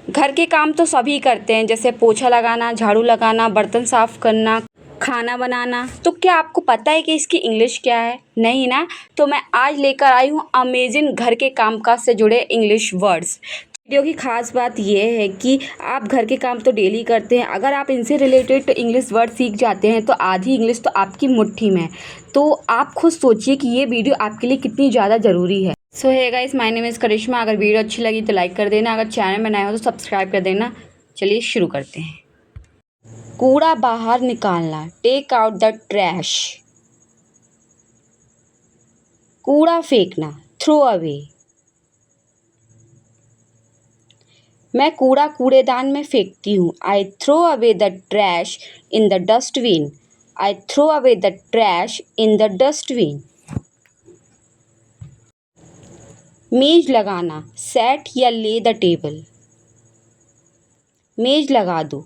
घर के काम तो सभी करते हैं, जैसे पोछा लगाना, झाड़ू लगाना, बर्तन साफ़ करना, खाना बनाना। तो क्या आपको पता है कि इसकी इंग्लिश क्या है? नहीं ना? तो मैं आज लेकर आई हूँ अमेजिंग घर के कामकाज से जुड़े इंग्लिश वर्ड्स। वीडियो की खास बात ये है कि आप घर के काम तो डेली करते हैं, अगर आप इनसे रिलेटेड इंग्लिश वर्ड सीख जाते हैं तो आधी इंग्लिश तो आपकी मुट्ठी में है। तो आप खुद सोचिए कि ये वीडियो आपके लिए कितनी ज़्यादा ज़रूरी है। So hey guys, my name is Karishma. अगर वीडियो अच्छी लगी तो लाइक कर देना, अगर चैनल में नए हो तो सब्सक्राइब कर देना। चलिए शुरू करते हैं। कूड़ा बाहर निकालना, टेक आउट द ट्रैश। कूड़ा फेंकना, थ्रो अवे। मैं कूड़ा कूड़ेदान में फेंकती हूँ। I throw away the trash in the dustbin. I throw away the trash in the dustbin. मेज लगाना, सेट या ले द टेबल। मेज लगा दो,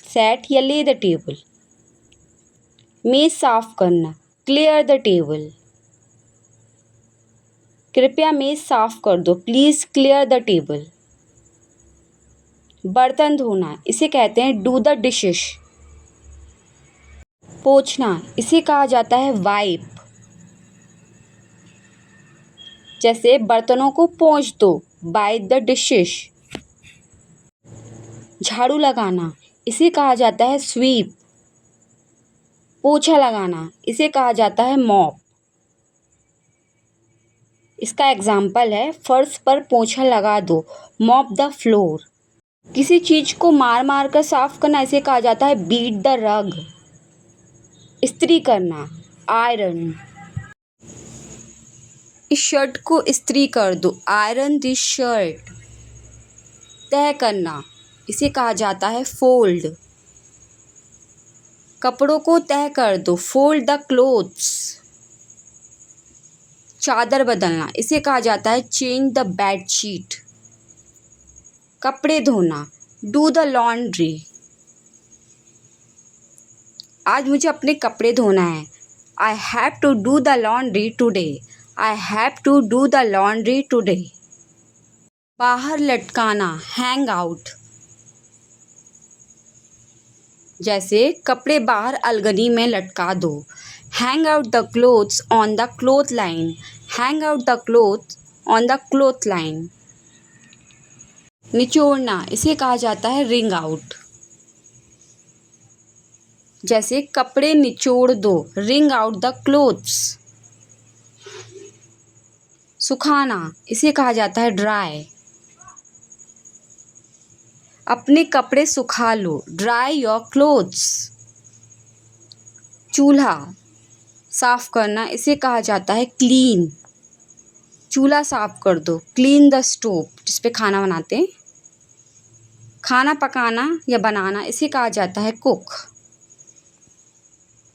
सेट या ले द टेबल। मेज साफ करना, क्लियर द टेबल। कृपया मेज साफ कर दो, प्लीज़ क्लियर द टेबल। बर्तन धोना, इसे कहते हैं डू द डिशेस। पोंछना, इसे कहा जाता है वाइप। जैसे बर्तनों को पोंछ दो, वाइप द डिशेस। झाड़ू लगाना, इसे कहा जाता है स्वीप। पोछा लगाना, इसे कहा जाता है मॉप। इसका एग्जाम्पल है, फर्श पर पोछा लगा दो, मॉप द फ्लोर। किसी चीज़ को मार मार कर साफ करना, इसे कहा जाता है बीट द रग। इस्त्री करना, आयरन। इस शर्ट को इस्त्री कर दो, आयरन दिस शर्ट। तह करना, इसे कहा जाता है फोल्ड। कपड़ों को तह कर दो, फोल्ड द क्लोथ्स। चादर बदलना, इसे कहा जाता है चेंज द बेडशीट। कपड़े धोना, डू द लॉन्ड्री। आज मुझे अपने कपड़े धोना है। I have to do the laundry today. I have to do the laundry today. बाहर लटकाना, हैंग आउट। जैसे कपड़े बाहर अलगनी में लटका दो, hang out the clothes on the cloth line. Hang out the cloth on the cloth line. निचोड़ना, इसे कहा जाता है रिंग आउट। जैसे कपड़े निचोड़ दो, रिंग आउट द क्लोथ्स। सुखाना, इसे कहा जाता है ड्राई। अपने कपड़े सुखा लो, ड्राई योर क्लोथ्स। चूल्हा साफ करना, इसे कहा जाता है क्लीन। चूल्हा साफ कर दो, क्लीन द स्टोव, जिस पे खाना बनाते हैं। खाना पकाना या बनाना, इसे कहा जाता है कुक।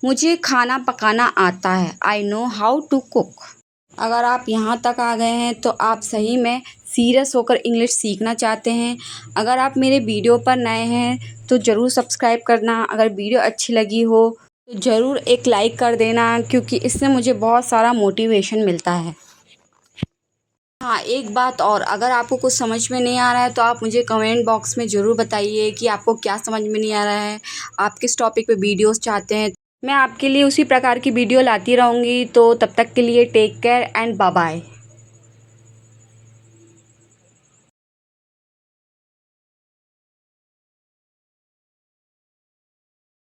मुझे खाना पकाना आता है, I know how to cook. अगर आप यहाँ तक आ गए हैं तो आप सही में सीरियस होकर इंग्लिश सीखना चाहते हैं। अगर आप मेरे वीडियो पर नए हैं तो ज़रूर सब्सक्राइब करना। अगर वीडियो अच्छी लगी हो तो ज़रूर एक लाइक कर देना, क्योंकि इससे मुझे बहुत सारा मोटिवेशन मिलता है। हाँ, एक बात और, अगर आपको कुछ समझ में नहीं आ रहा है तो आप मुझे कमेंट बॉक्स में ज़रूर बताइए कि आपको क्या समझ में नहीं आ रहा है, आप किस टॉपिक पे वीडियोस चाहते हैं। मैं आपके लिए उसी प्रकार की वीडियो लाती रहूँगी। तो तब तक के लिए take care and bye bye.